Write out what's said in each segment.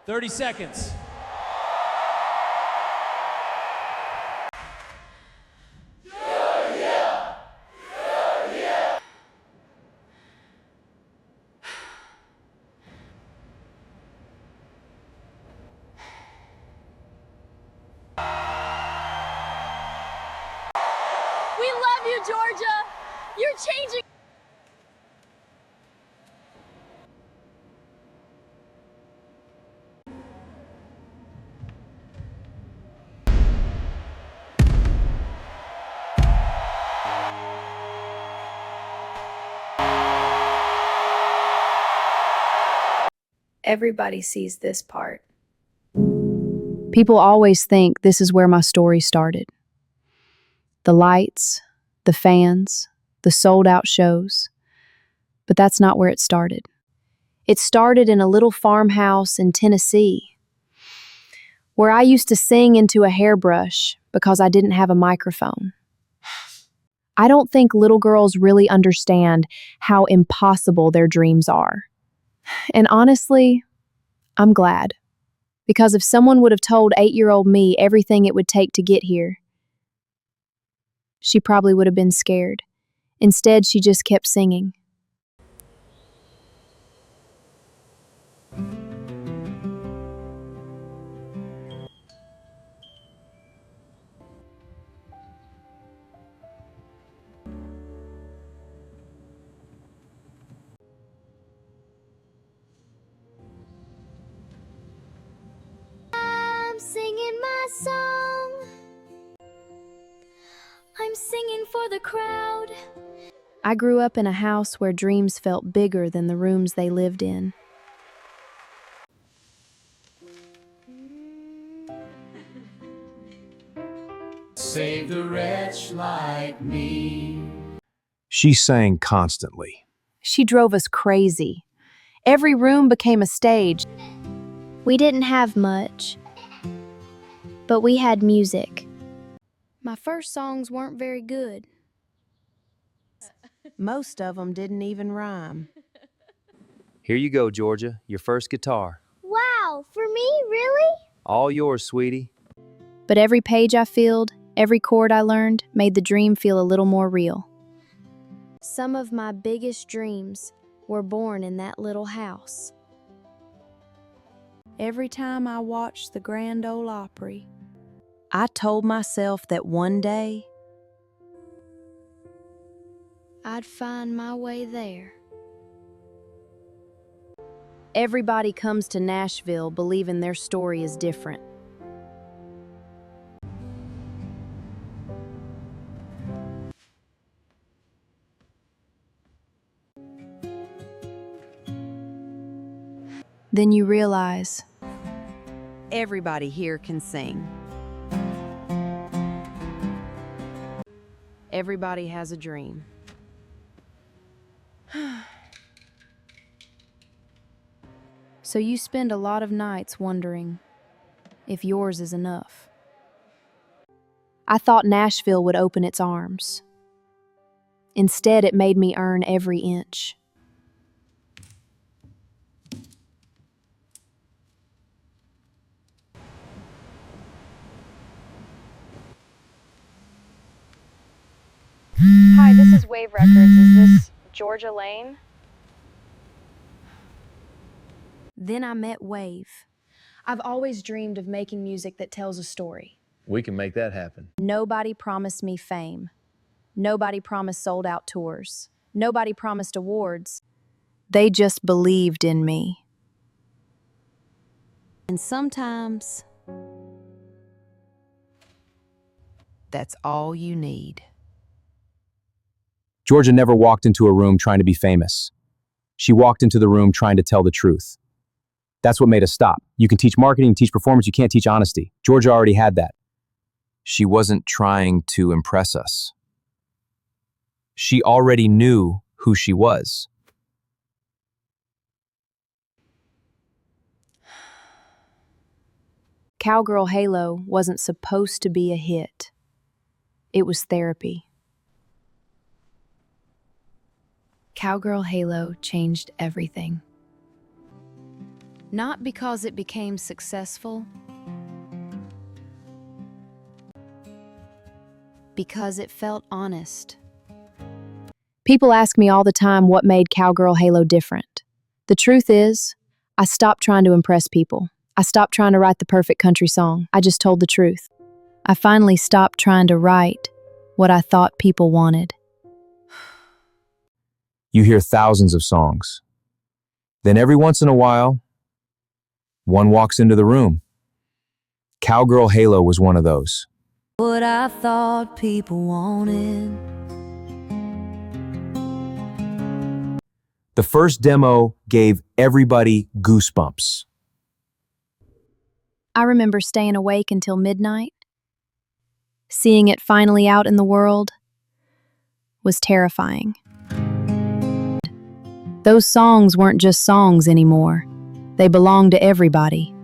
30 seconds. We love you, Georgia. You're changing. Everybody sees this part. People always think this is where my story started. The lights, the fans, the sold-out shows. But that's not where it started. It started in a little farmhouse in Tennessee, where I used to sing into a hairbrush because I didn't have a microphone. I don't think little girls really understand how impossible their dreams are. And honestly, I'm glad. Because if someone would have told 8-year-old me everything it would take to get here, she probably would have been scared. Instead, she just kept singing. I'm singing my song. I'm singing for the crowd. I grew up in a house where dreams felt bigger than the rooms they lived in. Save the wretch like me. She sang constantly. She drove us crazy. Every room became a stage. We didn't have much, but we had music. My first songs weren't very good. Most of them didn't even rhyme. Here you go, Georgia, your first guitar. Wow, for me, really? All yours, sweetie. But every page I filled, every chord I learned, made the dream feel a little more real. Some of my biggest dreams were born in that little house. Every time I watched the Grand Ole Opry, I told myself that one day I'd find my way there. Everybody comes to Nashville believing their story is different. Then you realize everybody here can sing. Everybody has a dream. So you spend a lot of nights wondering if yours is enough. I thought Nashville would open its arms. Instead, it made me earn every inch. Hi, this is Wave Records. Is this Georgia Lane? Then I met Wave. I've always dreamed of making music that tells a story. We can make that happen. Nobody promised me fame. Nobody promised sold-out tours. Nobody promised awards. They just believed in me. And sometimes that's all you need. Georgia never walked into a room trying to be famous. She walked into the room trying to tell the truth. That's what made us stop. You can teach marketing, teach performance, you can't teach honesty. Georgia already had that. She wasn't trying to impress us. She already knew who she was. Cowgirl Halo wasn't supposed to be a hit. It was therapy. Cowgirl Halo changed everything. Not because it became successful, because it felt honest. People ask me all the time what made Cowgirl Halo different. The truth is, I stopped trying to impress people. I stopped trying to write the perfect country song. I just told the truth. I finally stopped trying to write what I thought people wanted. You hear thousands of songs. Then every once in a while, one walks into the room. Cowgirl Halo was one of those. What I thought people wanted. The first demo gave everybody goosebumps. I remember staying awake until midnight. Seeing it finally out in the world was terrifying. Those songs weren't just songs anymore. They belonged to everybody.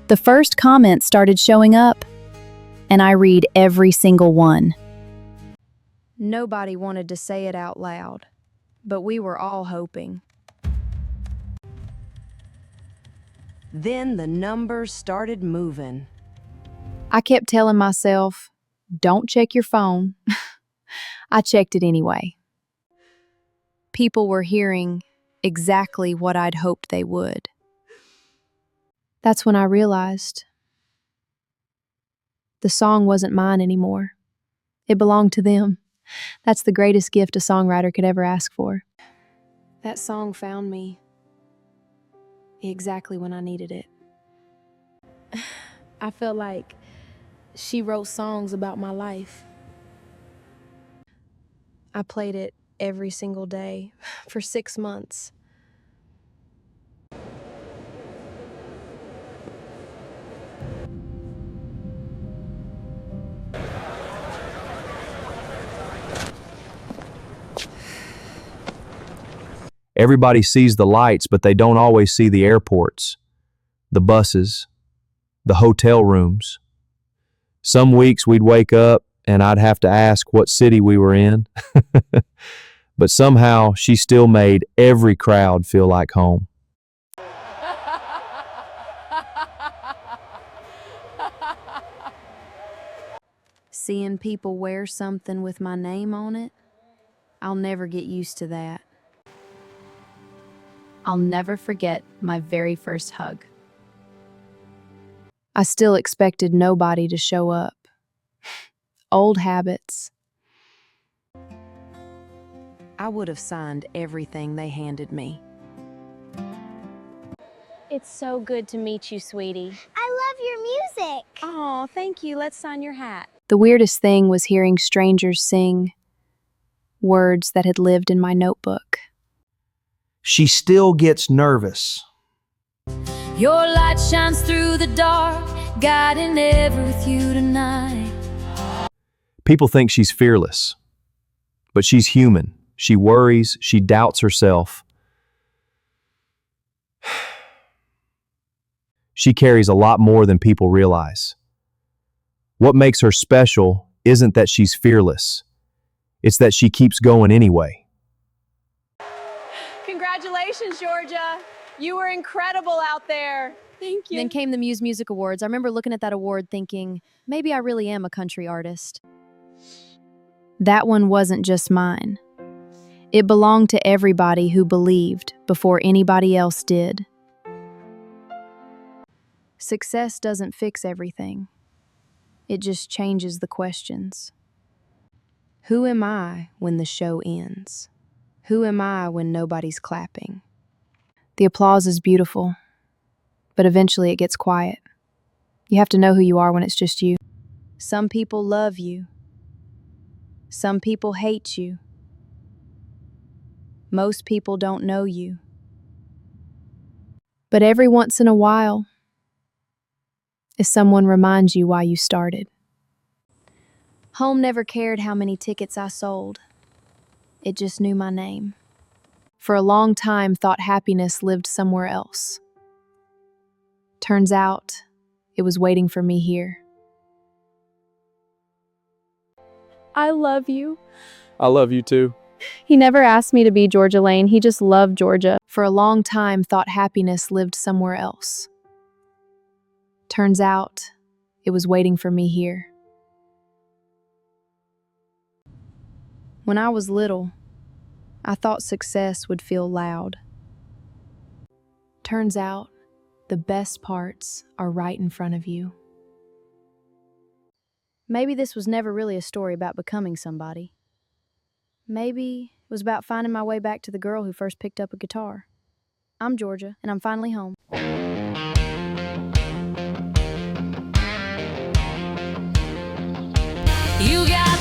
The first comments started showing up, and I read every single one. Nobody wanted to say it out loud, but we were all hoping. Then the numbers started moving. I kept telling myself, don't check your phone. I checked it anyway. People were hearing exactly what I'd hoped they would. That's when I realized the song wasn't mine anymore. It belonged to them. That's the greatest gift a songwriter could ever ask for. That song found me exactly when I needed it. I felt like she wrote songs about my life. I played it every single day for 6 months. Everybody sees the lights, but they don't always see the airports, the buses, the hotel rooms. Some weeks we'd wake up and I'd have to ask what city we were in. But somehow she still made every crowd feel like home. Seeing people wear something with my name on it, I'll never get used to that. I'll never forget my very first hug. I still expected nobody to show up. Old habits. I would have signed everything they handed me. It's so good to meet you, sweetie. I love your music. Oh, thank you. Let's sign your hat. The weirdest thing was hearing strangers sing words that had lived in my notebook. She still gets nervous. Your light shines through the dark, guiding ever with you tonight. People think she's fearless, but she's human. She worries, she doubts herself. She carries a lot more than people realize. What makes her special isn't that she's fearless. It's that she keeps going anyway. Congratulations, Georgia. You were incredible out there. Thank you. Then came the Muse Music Awards. I remember looking at that award thinking, maybe I really am a country artist. That one wasn't just mine. It belonged to everybody who believed before anybody else did. Success doesn't fix everything. It just changes the questions. Who am I when the show ends? Who am I when nobody's clapping? The applause is beautiful, but eventually it gets quiet. You have to know who you are when it's just you. Some people love you. Some people hate you. Most people don't know you. But every once in a while, if someone reminds you why you started. Home never cared how many tickets I sold. It just knew my name. For a long time, thought happiness lived somewhere else. Turns out, it was waiting for me here. I love you. I love you too. He never asked me to be Georgia Lane, he just loved Georgia. For a long time, thought happiness lived somewhere else. Turns out, it was waiting for me here. When I was little, I thought success would feel loud. Turns out, the best parts are right in front of you. Maybe this was never really a story about becoming somebody. Maybe it was about finding my way back to the girl who first picked up a guitar. I'm Georgia, and I'm finally home. You got